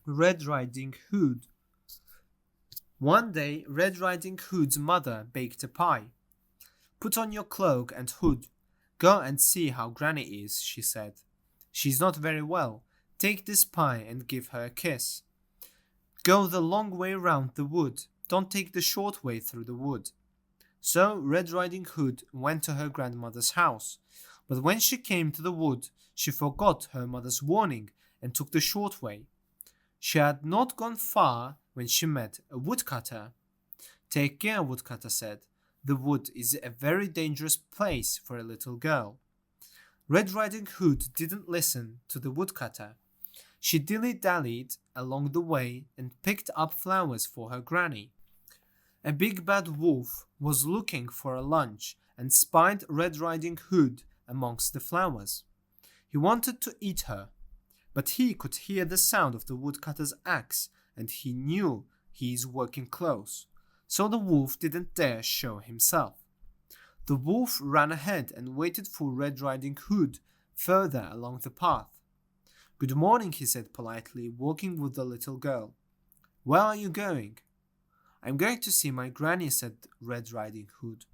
Red Riding Hood. One day, Red Riding Hood's mother baked a pie. "Put on your cloak and hood. Go and see how Granny is," she said. "She's not very well. Take this pie and give her a kiss. Go the long way round the wood. Don't take the short way through the wood." So Red Riding Hood went to her grandmother's house, but when she came to the wood, she forgot her mother's warning and took the short way. She had not gone far when she met a woodcutter. "Take care," Woodcutter said. "The wood is a very dangerous place for a little girl." Red Riding Hood didn't listen to the woodcutter. She dilly-dallied along the way and picked up flowers for her granny. A big bad wolf was looking for a lunch and spied Red Riding Hood amongst the flowers. He wanted to eat her, but he could hear the sound of the woodcutter's axe and he knew he is working close, so the wolf didn't dare show himself. The wolf ran ahead and waited for Red Riding Hood further along the path. "Good morning," he said politely, walking with the little girl. "Where are you going?" "I'm going to see my granny," said Red Riding Hood.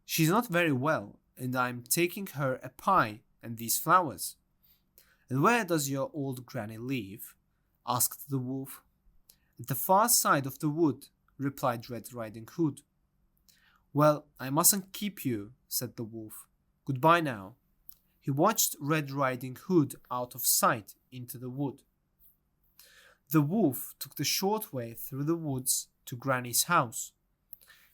"She's not very well, and I'm taking her a pie and these flowers." "And where does your old granny live?" asked the wolf. "At the far side of the wood," replied Red Riding Hood. "Well, I mustn't keep you," said the wolf. "Goodbye now." He watched Red Riding Hood out of sight into the wood. The wolf took the short way through the woods to Granny's house.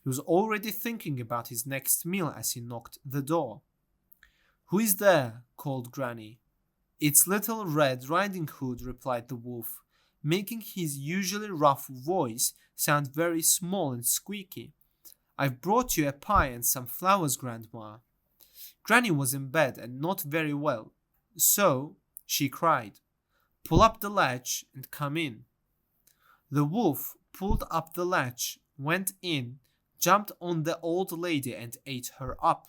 He was already thinking about his next meal as he knocked the door. "Who is there?" called Granny. "It's little Red Riding Hood," replied the wolf, making his usually rough voice sound very small and squeaky. "I've brought you a pie and some flowers, Grandma." Granny was in bed and not very well, so she cried, "Pull up the latch and come in." The wolf pulled up the latch, went in, jumped on the old lady and ate her up.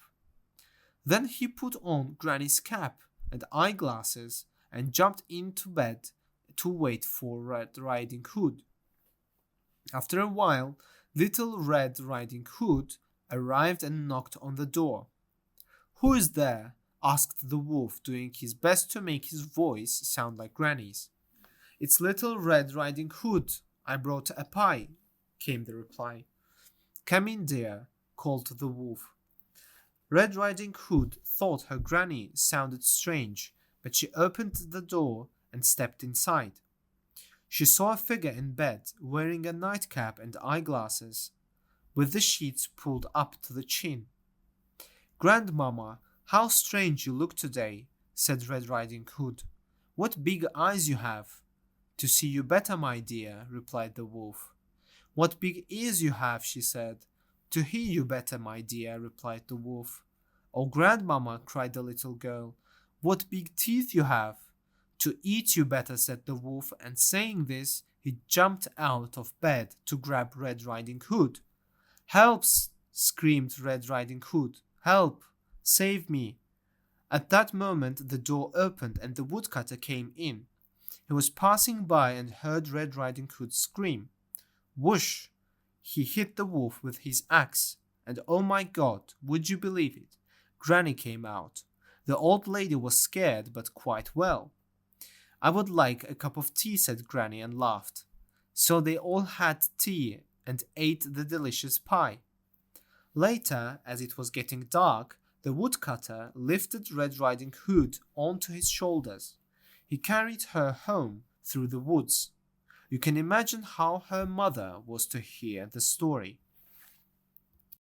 Then he put on Granny's cap and eyeglasses and jumped into bed to wait for Red Riding Hood. After a while, little Red Riding Hood arrived and knocked on the door. "Who is there?" asked the wolf, doing his best to make his voice sound like Granny's. "It's little Red Riding Hood. I brought a pie," came the reply. "Come in, dear," called the wolf. Red Riding Hood thought her granny sounded strange, but she opened the door and stepped inside. She saw a figure in bed, wearing a nightcap and eyeglasses, with the sheets pulled up to the chin. "Grandmamma, how strange you look today," said Red Riding Hood. "What big eyes you have." "To see you better, my dear," replied the wolf. "What big ears you have," she said. "To hear you better, my dear," replied the wolf. "Oh, Grandmamma," cried the little girl, "what big teeth you have." "To eat you better," said the wolf, and saying this, he jumped out of bed to grab Red Riding Hood. "Help!" screamed Red Riding Hood. "Help! Save me!" At that moment the door opened and the woodcutter came in. He was passing by and heard Red Riding Hood scream. Whoosh! He hit the wolf with his axe, and oh my God, would you believe it? Granny came out. The old lady was scared, but quite well. "I would like a cup of tea," said Granny, and laughed. So they all had tea and ate the delicious pie. Later, as it was getting dark, the woodcutter lifted Red Riding Hood onto his shoulders. He carried her home through the woods. You can imagine how her mother was to hear the story.